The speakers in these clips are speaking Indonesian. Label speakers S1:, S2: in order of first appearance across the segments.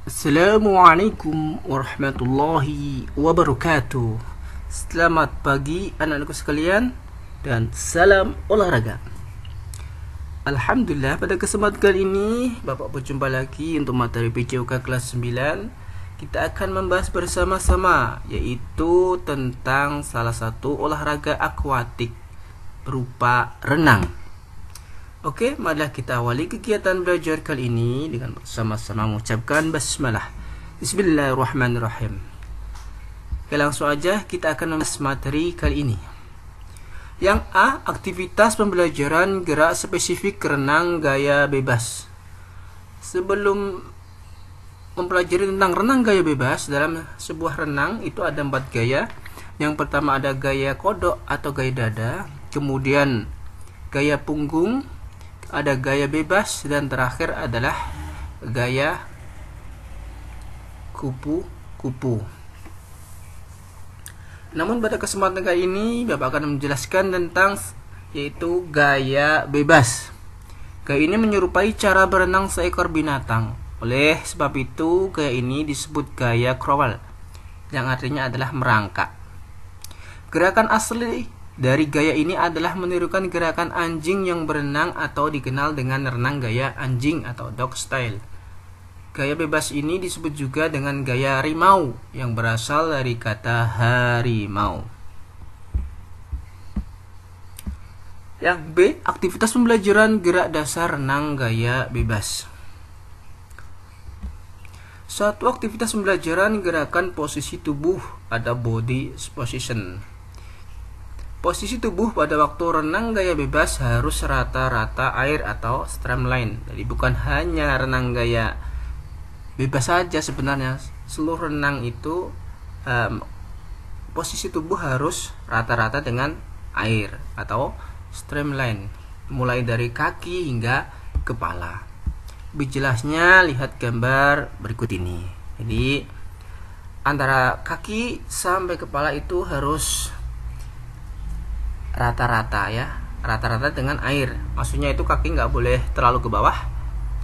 S1: Assalamualaikum warahmatullahi wabarakatuh. Selamat pagi anak-anakku sekalian dan salam olahraga. Alhamdulillah, pada kesempatan kali ini Bapak berjumpa lagi untuk materi PJOK kelas 9. Kita akan membahas bersama-sama yaitu tentang salah satu olahraga akuatik berupa renang. Oke, marilah kita awali kegiatan belajar kali ini dengan bersama-sama mengucapkan basmalah. Bismillahirrahmanirrahim. Oke, langsung aja kita akan membahas materi kali ini. Yang A, aktivitas pembelajaran gerak spesifik renang gaya bebas. Sebelum mempelajari tentang renang gaya bebas, dalam sebuah renang itu ada 4 gaya. Yang pertama ada gaya kodok atau gaya dada, kemudian gaya punggung, ada gaya bebas, dan terakhir adalah gaya kupu-kupu. Namun pada kesempatan kali ini Bapak akan menjelaskan tentang yaitu gaya bebas. Gaya ini menyerupai cara berenang seekor binatang. Oleh sebab itu gaya ini disebut gaya crawl, yang artinya adalah merangkak. Gerakan asli dari gaya ini adalah menirukan gerakan anjing yang berenang atau dikenal dengan renang gaya anjing atau dog style. Gaya bebas ini disebut juga dengan gaya rimau yang berasal dari kata harimau. Yang B, aktivitas pembelajaran gerak dasar renang gaya bebas. Suatu aktivitas pembelajaran gerakan posisi tubuh ada body position. Posisi tubuh pada waktu renang gaya bebas harus rata-rata air atau streamline. Jadi bukan hanya renang gaya bebas saja sebenarnya. Seluruh renang itu posisi tubuh harus rata-rata dengan air atau streamline, mulai dari kaki hingga kepala. Lebih jelasnya lihat gambar berikut ini. Jadi antara kaki sampai kepala itu harus rata-rata ya, rata-rata dengan air. Maksudnya itu kaki nggak boleh terlalu ke bawah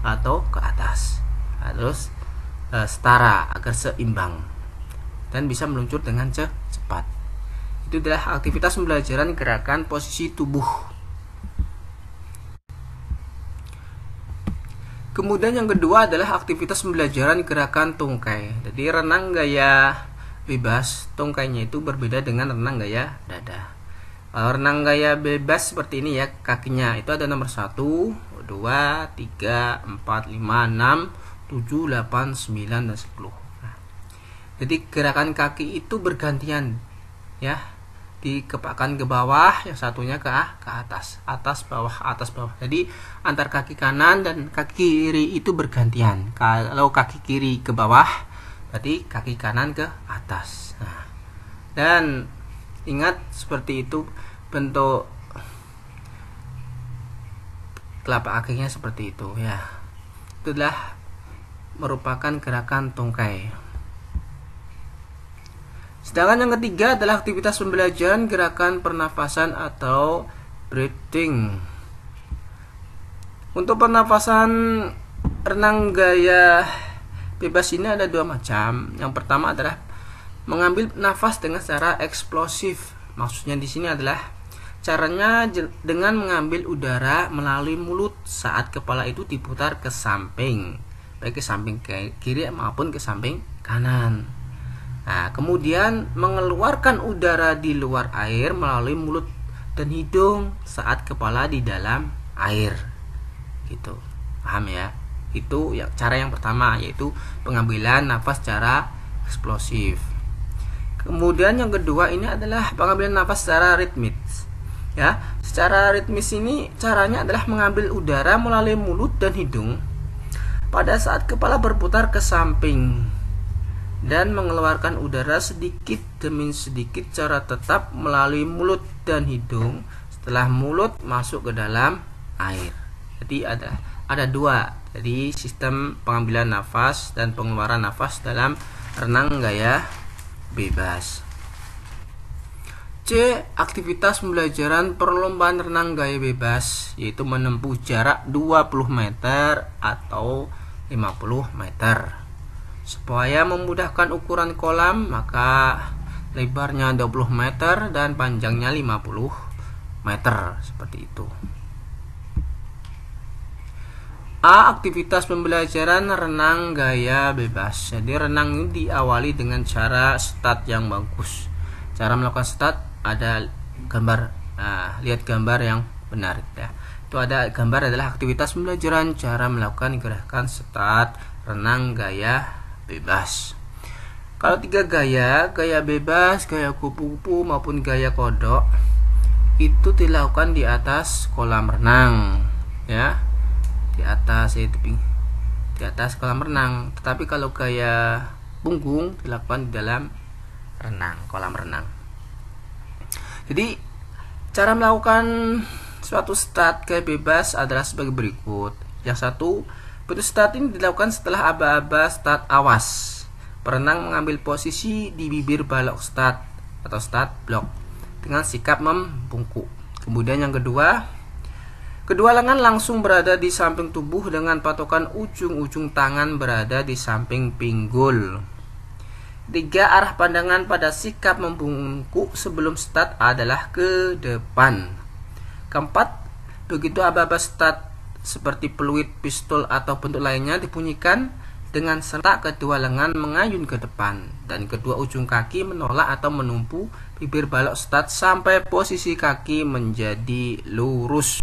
S1: atau ke atas, harus setara agar seimbang dan bisa meluncur dengan cepat. Itu adalah aktivitas pembelajaran gerakan posisi tubuh. Kemudian yang kedua adalah aktivitas pembelajaran gerakan tungkai. Jadi renang gaya bebas, tungkainya itu berbeda dengan renang gaya dada. Renang gaya bebas seperti ini ya, kakinya itu ada nomor 1, 2, 3, 4, 5, 6, 7, 8, 9, dan 10. Jadi gerakan kaki itu bergantian ya, dikepakkan ke bawah, yang satunya ke atas, atas bawah, atas bawah. Jadi antar kaki kanan dan kaki kiri itu bergantian. Kalau kaki kiri ke bawah, berarti kaki kanan ke atas. Dan ingat seperti itu bentuk telapak kakinya seperti itu ya. Itu adalah merupakan gerakan tungkai. Sedangkan yang ketiga adalah aktivitas pembelajaran gerakan pernafasan atau breathing. Untuk pernafasan renang gaya bebas ini ada 2 macam. Yang pertama adalah mengambil nafas dengan cara eksplosif. Maksudnya di sini adalah caranya dengan mengambil udara melalui mulut saat kepala itu diputar ke samping, baik ke samping kiri maupun ke samping kanan. Kemudian mengeluarkan udara di luar air melalui mulut dan hidung saat kepala di dalam air. Gitu. Paham ya? Itu cara yang pertama, yaitu pengambilan nafas secara eksplosif. Kemudian yang kedua ini adalah pengambilan nafas secara ritmis. Ya, secara ritmis ini caranya adalah mengambil udara melalui mulut dan hidung pada saat kepala berputar ke samping dan mengeluarkan udara sedikit demi sedikit secara tetap melalui mulut dan hidung setelah mulut masuk ke dalam air. Jadi ada 2. Jadi sistem pengambilan nafas dan pengeluaran nafas dalam renang gaya bebas. C. Aktivitas pembelajaran perlombaan renang gaya bebas, yaitu menempuh jarak 20 meter atau 50 meter. Supaya memudahkan ukuran kolam, maka lebarnya 20 meter dan panjangnya 50 meter, seperti itu. A. Aktivitas pembelajaran renang gaya bebas. Jadi renang ini diawali dengan cara start yang bagus. Cara melakukan start ada gambar. Lihat gambar yang benar ya. Itu ada gambar adalah aktivitas pembelajaran cara melakukan gerakan start renang gaya bebas. Kalau 3 gaya bebas, gaya kupu-kupu maupun gaya kodok, itu dilakukan di atas kolam renang ya. Di atas kolam renang. Tetapi kalau gaya punggung dilakukan di dalam kolam renang. Jadi cara melakukan suatu start gaya bebas adalah sebagai berikut. Yang satu, bentuk start ini dilakukan setelah aba-aba start awas. Perenang mengambil posisi di bibir balok start atau start block dengan sikap membungkuk. Kemudian yang kedua lengan langsung berada di samping tubuh dengan patokan ujung-ujung tangan berada di samping pinggul. 3. Arah pandangan pada sikap membungkuk sebelum start adalah ke depan. 4. Begitu aba-aba start seperti peluit, pistol atau bentuk lainnya dibunyikan, dengan serentak kedua lengan mengayun ke depan dan kedua ujung kaki menolak atau menumpu bibir balok start sampai posisi kaki menjadi lurus.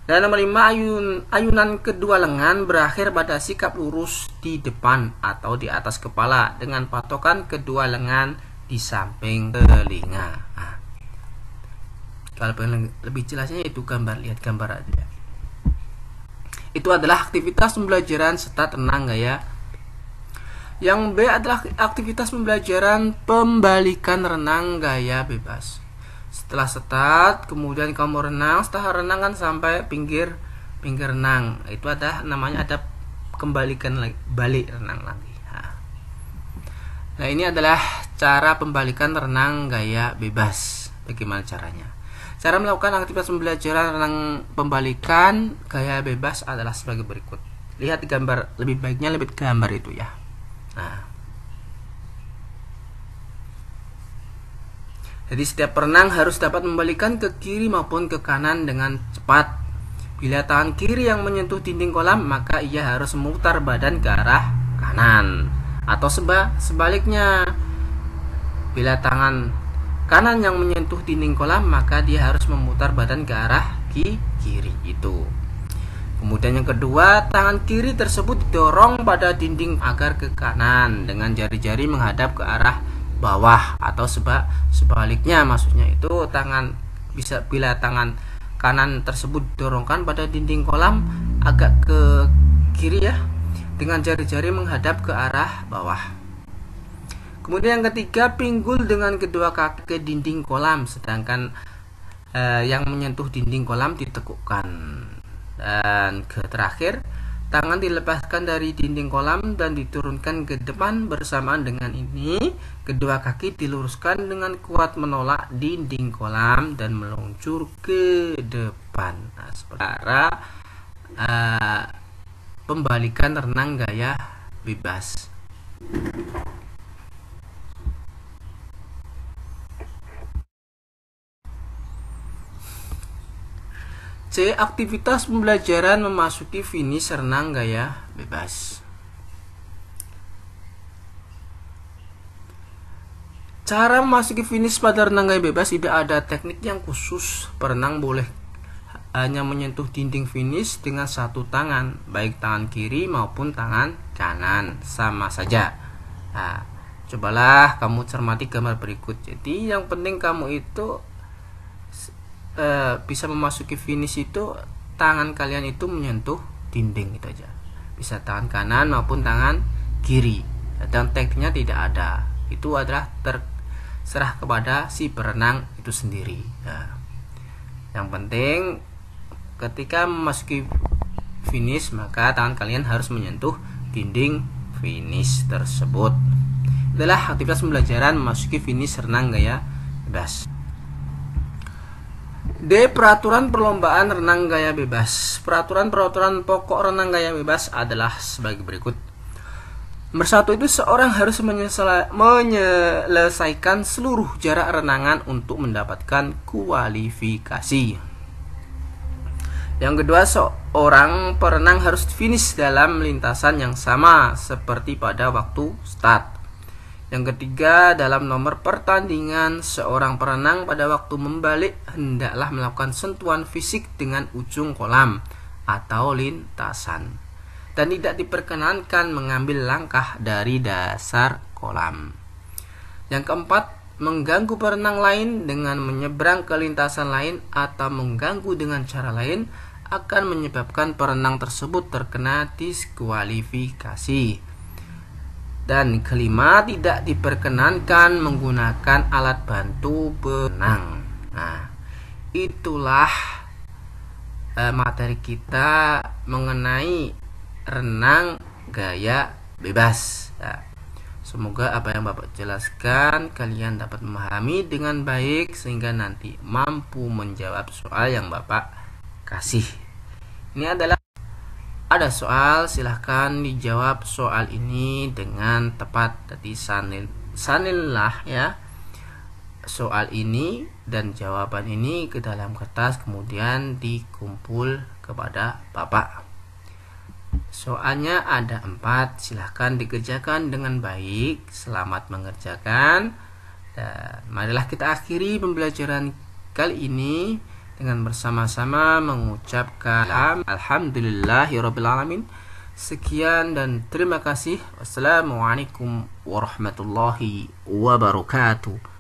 S1: Dan nomor 5, ayunan kedua lengan berakhir pada sikap lurus di depan atau di atas kepala dengan patokan kedua lengan di samping telinga. Kalau pengen lebih jelasnya itu lihat gambar aja. Itu adalah aktivitas pembelajaran start renang gaya. Yang B adalah aktivitas pembelajaran pembalikan renang gaya bebas. Setelah start, kemudian kamu renang, setelah renang kan sampai pinggir renang. Itu ada kembalikan balik renang lagi. Nah, ini adalah cara pembalikan renang gaya bebas. Bagaimana caranya? Cara melakukan aktivitas pembelajaran renang pembalikan gaya bebas adalah sebagai berikut. Lihat gambar, lebih baiknya lihat gambar itu ya. Jadi setiap perenang harus dapat membalikan ke kiri maupun ke kanan dengan cepat. Bila tangan kiri yang menyentuh dinding kolam, maka ia harus memutar badan ke arah kanan. Atau sebaliknya, bila tangan kanan yang menyentuh dinding kolam, maka dia harus memutar badan ke arah kiri itu. Kemudian yang kedua, tangan kiri tersebut didorong pada dinding agar ke kanan dengan jari-jari menghadap ke arah bawah atau sebaliknya. Maksudnya itu bila tangan kanan tersebut didorongkan pada dinding kolam agak ke kiri ya, dengan jari-jari menghadap ke arah bawah. Kemudian yang ketiga, pinggul dengan kedua kaki ke dinding kolam, sedangkan yang menyentuh dinding kolam ditekukkan. Dan terakhir, tangan dilepaskan dari dinding kolam dan diturunkan ke depan. Bersamaan dengan ini, kedua kaki diluruskan dengan kuat menolak dinding kolam dan meluncur ke depan. Nah, sementara pembalikan renang gaya bebas. C. Aktivitas pembelajaran memasuki finish renang gaya bebas. Cara memasuki finish pada renang gaya bebas tidak ada teknik yang khusus. Perenang boleh hanya menyentuh dinding finish dengan satu tangan, baik tangan kiri maupun tangan kanan, sama saja. Nah, cobalah kamu cermati gambar berikut. Jadi yang penting kamu itu bisa memasuki finish itu tangan kalian itu menyentuh dinding, itu aja. Bisa tangan kanan maupun tangan kiri, dan tekniknya tidak ada. Itu adalah terserah kepada si perenang itu sendiri. Nah, yang penting ketika memasuki finish maka tangan kalian harus menyentuh dinding finish tersebut. Adalah aktivitas pembelajaran memasuki finish renang gaya bebas. D. Peraturan perlombaan renang gaya bebas. Peraturan pokok renang gaya bebas adalah sebagai berikut. Nomor satu itu seorang harus menyelesaikan seluruh jarak renangan untuk mendapatkan kualifikasi. Yang kedua, seorang perenang harus finish dalam lintasan yang sama seperti pada waktu start. Yang ketiga, dalam nomor pertandingan, seorang perenang pada waktu membalik hendaklah melakukan sentuhan fisik dengan ujung kolam atau lintasan, dan tidak diperkenankan mengambil langkah dari dasar kolam. Yang keempat, mengganggu perenang lain dengan menyeberang ke lintasan lain atau mengganggu dengan cara lain akan menyebabkan perenang tersebut terkena diskualifikasi. Dan kelima, tidak diperkenankan menggunakan alat bantu berenang. Nah, itulah materi kita mengenai renang gaya bebas. Nah, semoga apa yang Bapak jelaskan kalian dapat memahami dengan baik sehingga nanti mampu menjawab soal yang Bapak kasih. Ini adalah ada soal, silahkan dijawab soal ini dengan tepat. Jadi sanillah ya soal ini dan jawaban ini ke dalam kertas, kemudian dikumpul kepada Bapak. Soalnya ada 4, silahkan dikerjakan dengan baik. Selamat mengerjakan. Dan marilah kita akhiri pembelajaran kali ini dengan bersama-sama mengucapkan alhamdulillahirabbil. Sekian dan terima kasih. Wassalamualaikum warahmatullahi wabarakatuh.